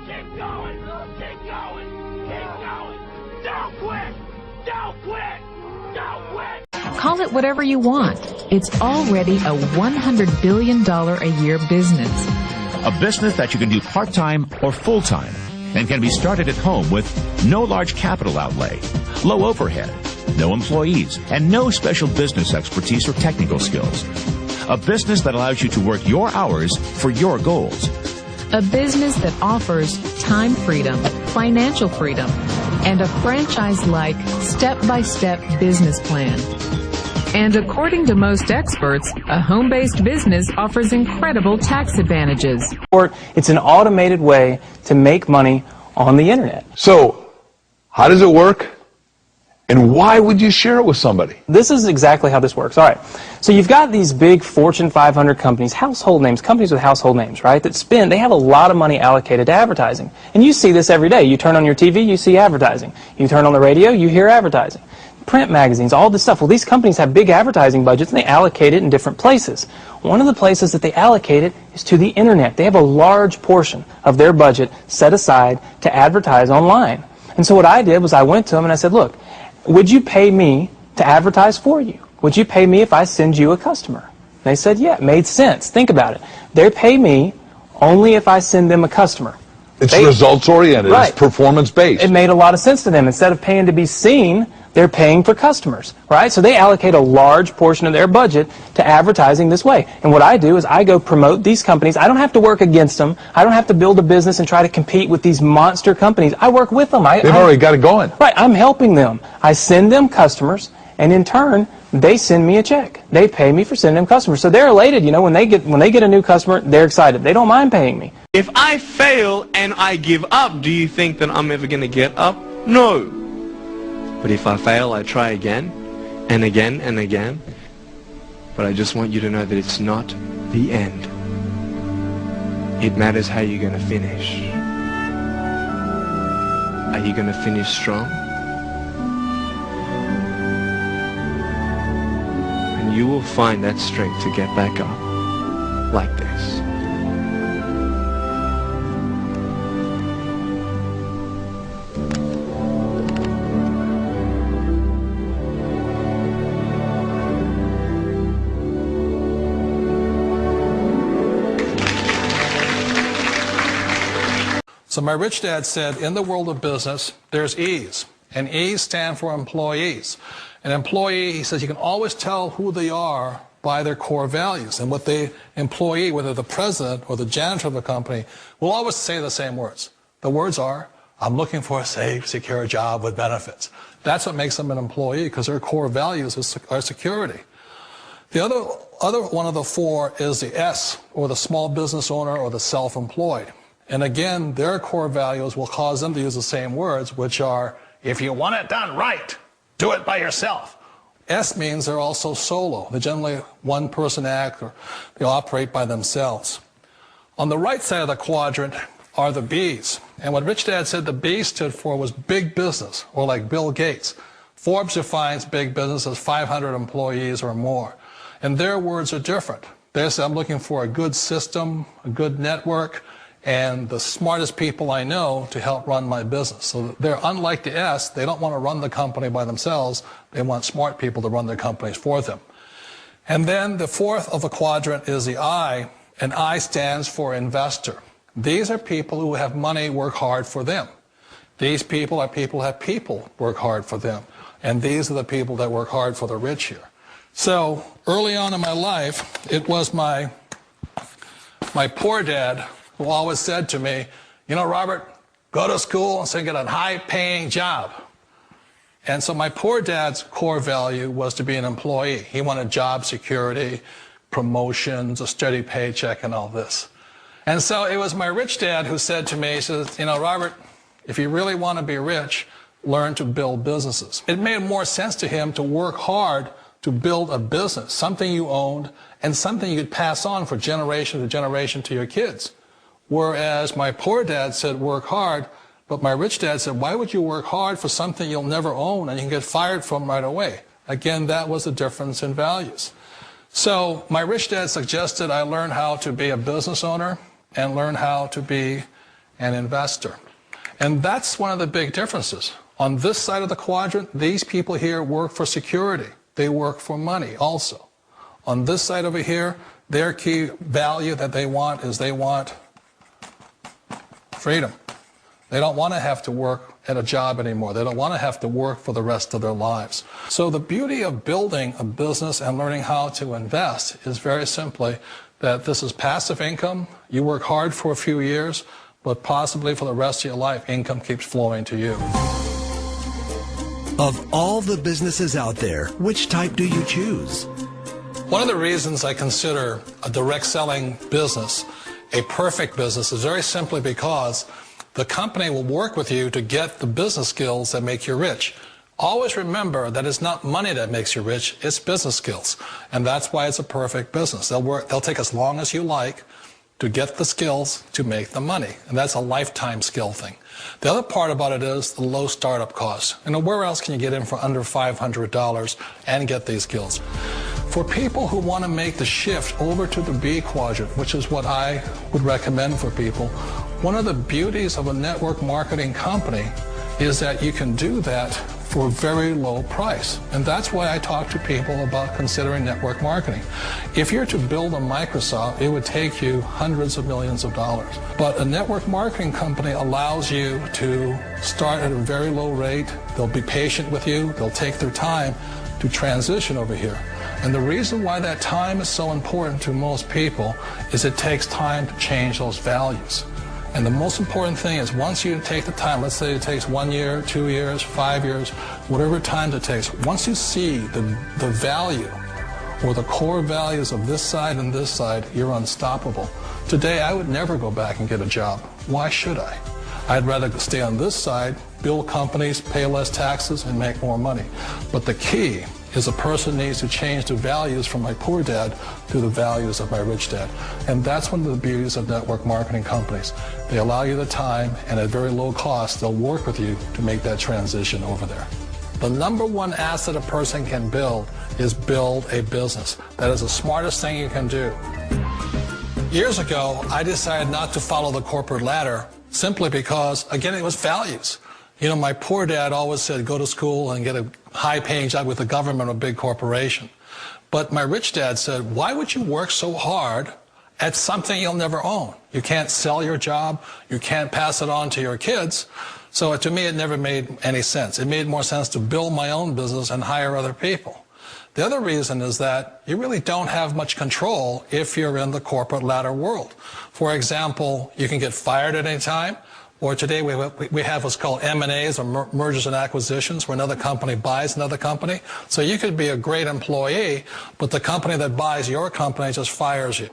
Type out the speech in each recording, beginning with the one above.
Keep going! Keep going! Keep going! Don't quit! Don't quit! Don't quit! Call it whatever you want. It's already a $100 billion a year business. A business that you can do part-time or full-time and can be started at home with no large capital outlay, low overhead, no employees, and no special business expertise or technical skills. A business that allows you to work your hours for your goals. A business that offers time freedom, financial freedom, and a franchise-like, step-by-step business plan. And according to most experts, a home-based business offers incredible tax advantages. It's an automated way to make money on the internet. So, how does it work? And why would you share it with somebody? This is exactly how this works. All right. So you've got these big Fortune 500 companies, household names, companies with household names, right, they have a lot of money allocated to advertising. And you see this every day. You turn on your TV, you see advertising. You turn on the radio, you hear advertising. Print magazines, all this stuff. Well, these companies have big advertising budgets and they allocate it in different places. One of the places that they allocate it is to the internet. They have a large portion of their budget set aside to advertise online. And so what I did was I went to them and I said, look, would you pay me to advertise for you? Would you pay me if I send you a customer? They said, yeah, it made sense. Think about it. They pay me only if I send them a customer. It's results-oriented. Right. It's performance-based. It made a lot of sense to them. Instead of paying to be seen, they're paying for customers, right? So they allocate a large portion of their budget to advertising this way. And what I do is I go promote these companies. I don't have to work against them. I don't have to build a business and try to compete with these monster companies. I work with them. They've already got it going. Right. I'm helping them. I send them customers, and in turn, they send me a check. They pay me for sending them customers. So they're elated. You know, when they get a new customer, they're excited. They don't mind paying me. If I fail and I give up, do you think that I'm ever going to get up? No. But if I fail, I try again, and again, and again. But I just want you to know that it's not the end. It matters how you're going to finish. Are you going to finish strong? And you will find that strength to get back up, like this. So my rich dad said, in the world of business, there's E's, and E's stand for employees. An employee, he says, you can always tell who they are by their core values. And what the employee, whether the president or the janitor of a company, will always say the same words. The words are, I'm looking for a safe, secure job with benefits. That's what makes them an employee, because their core values are security. The other one of the four is the S, or the small business owner or the self-employed. And again, their core values will cause them to use the same words, which are, if you want it done right, do it by yourself. S means they're also solo. They're generally one-person act, or they operate by themselves. On the right side of the quadrant are the B's. And what Rich Dad said the B stood for was big business, or like Bill Gates. Forbes defines big business as 500 employees or more. And their words are different. They say, I'm looking for a good system, a good network, and the smartest people I know to help run my business. So they're unlike the S. They don't want to run the company by themselves. They want smart people to run their companies for them. And then the fourth of the quadrant is the I, and I stands for investor. These are people who have money work hard for them. These people are people who have people work hard for them. And these are the people that work hard for the rich here. So early on in my life, it was my poor dad who always said to me, you know, Robert, go to school and so get a high-paying job. And so my poor dad's core value was to be an employee. He wanted job security, promotions, a steady paycheck, and all this. And so it was my rich dad who said to me, he says, you know, Robert, if you really want to be rich, learn to build businesses. It made more sense to him to work hard to build a business, something you owned, and something you could pass on for generation to generation to your kids. Whereas my poor dad said work hard, but my rich dad said, why would you work hard for something you'll never own and you can get fired from right away? Again, that was the difference in values. So my rich dad suggested I learn how to be a business owner and learn how to be and investor. And that's one of the big differences. On this side of the quadrant, these people here work for security. They work for money also. On this side over here, their key value that they want is they want freedom. They don't want to have to work at a job anymore. They don't want to have to work for the rest of their lives. So the beauty of building a business and learning how to invest is very simply that this is passive income. You work hard for a few years, but possibly for the rest of your life, income keeps flowing to you. Of all the businesses out there, which type do you choose? One of the reasons I consider a direct selling business a perfect business is very simply because the company will work with you to get the business skills that make you rich. Always remember that it's not money that makes you rich, it's business skills. And that's why it's a perfect business. They'll take as long as you like to get the skills to make the money. And that's a lifetime skill thing. The other part about it is the low startup cost. Where else can you get in for under $500 and get these skills? For people who want to make the shift over to the B quadrant, which is what I would recommend for people, one of the beauties of a network marketing company is that you can do that for a very low price. And that's why I talk to people about considering network marketing. If you're to build a Microsoft, it would take you hundreds of millions of dollars. But a network marketing company allows you to start at a very low rate. They'll be patient with you. They'll take their time to transition over here. And the reason why that time is so important to most people is it takes time to change those values. And the most important thing is once you take the time, let's say it takes 1 year, 2 years, 5 years, whatever time it takes, once you see the value or the core values of this side and this side, you're unstoppable. Today, I would never go back and get a job. Why should I? I'd rather stay on this side, build companies, pay less taxes, and make more money. But the key is a person needs to change the values from my poor dad to the values of my rich dad. And that's one of the beauties of network marketing companies. They allow you the time, and at very low cost, they'll work with you to make that transition over there. The number one asset a person can build is build a business. That is the smartest thing you can do. Years ago, I decided not to follow the corporate ladder simply because, again, it was values. My poor dad always said, go to school and get a high-paying job with the government or a big corporation. But my rich dad said, why would you work so hard at something you'll never own? You can't sell your job. You can't pass it on to your kids. So to me, it never made any sense. It made more sense to build my own business and hire other people. The other reason is that you really don't have much control if you're in the corporate ladder world. For example, you can get fired at any time. Or today we have what's called M&As, or mergers and acquisitions, where another company buys another company. So you could be a great employee, but the company that buys your company just fires you.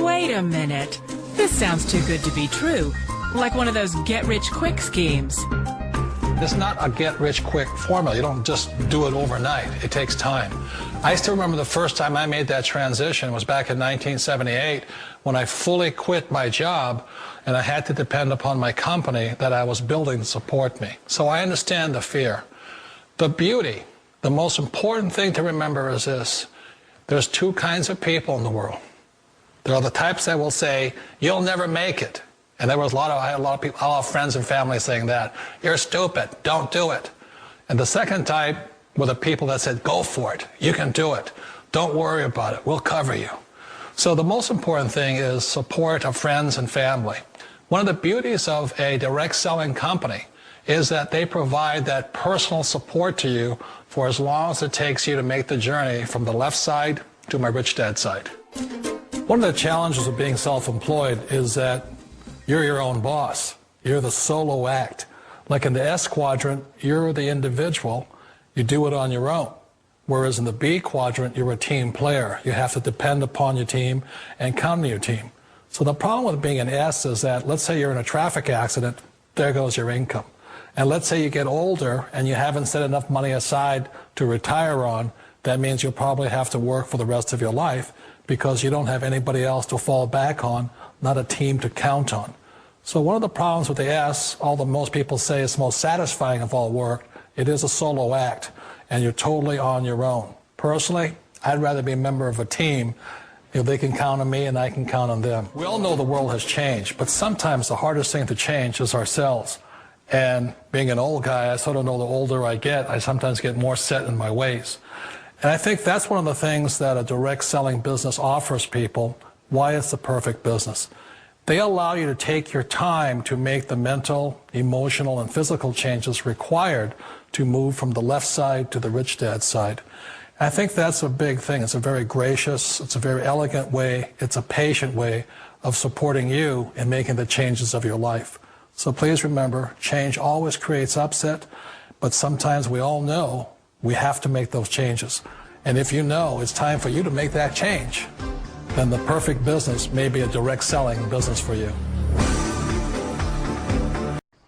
Wait a minute. This sounds too good to be true. Like one of those get-rich-quick schemes. It's not a get-rich-quick formula. You don't just do it overnight. It takes time. I still remember the first time I made that transition was back in 1978 when I fully quit my job and I had to depend upon my company that I was building to support me. So I understand the fear. The beauty, the most important thing to remember is this. There's two kinds of people in the world. There are the types that will say, you'll never make it. And I had a lot of people, a lot of friends and family saying that. You're stupid. Don't do it. And the second type were the people that said, go for it. You can do it. Don't worry about it. We'll cover you. So the most important thing is support of friends and family. One of the beauties of a direct selling company is that they provide that personal support to you for as long as it takes you to make the journey from the left side to my rich dad side. One of the challenges of being self-employed is that you're your own boss. You're the solo act. Like in the S quadrant, you're the individual. You do it on your own. Whereas in the B quadrant, you're a team player. You have to depend upon your team and count on your team. So the problem with being an S is that, let's say you're in a traffic accident, there goes your income. And let's say you get older and you haven't set enough money aside to retire on, that means you'll probably have to work for the rest of your life because you don't have anybody else to fall back on, not a team to count on. So one of the problems with the S, although most people say it's most satisfying of all work, it is a solo act, and you're totally on your own. Personally, I'd rather be a member of a team They can count on me and I can count on them. We all know the world has changed, but sometimes the hardest thing to change is ourselves. And being an old guy, I sort of know the older I get, I sometimes get more set in my ways. And I think that's one of the things that a direct selling business offers people, why it's the perfect business. They allow you to take your time to make the mental, emotional, and physical changes required to move from the left side to the rich dad side. I think that's a big thing. It's a very gracious, it's a very elegant way, it's a patient way of supporting you in making the changes of your life. So please remember, change always creates upset, but sometimes we all know we have to make those changes. And if you know it's time for you to make that change, then the perfect business may be a direct selling business for you.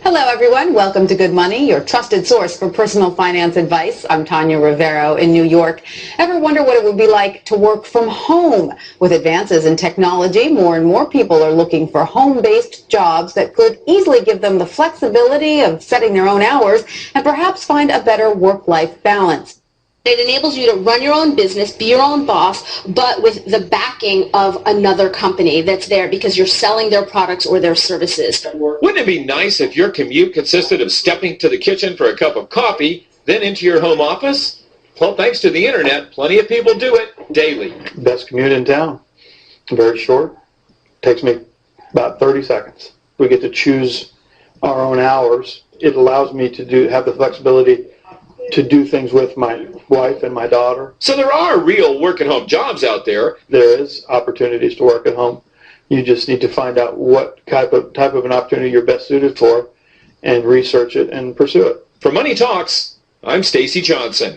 Hello everyone, welcome to Good Money, your trusted source for personal finance advice. I'm Tanya Rivero in New York. Ever wonder what it would be like to work from home? With advances in technology, more and more people are looking for home-based jobs that could easily give them the flexibility of setting their own hours and perhaps find a better work-life balance. It enables you to run your own business, be your own boss, but with the backing of another company that's there because you're selling their products or their services. Wouldn't it be nice if your commute consisted of stepping to the kitchen for a cup of coffee, then into your home office? Well, thanks to the internet, plenty of people do it daily. Best commute in town. Very short. Takes me about 30 seconds. We get to choose our own hours. It allows me to have the flexibility to do things with my wife and my daughter. So there are real work-at-home jobs out there. There is opportunities to work at home. You just need to find out what type of an opportunity you're best suited for and research it and pursue it. For Money Talks, I'm Stacy Johnson.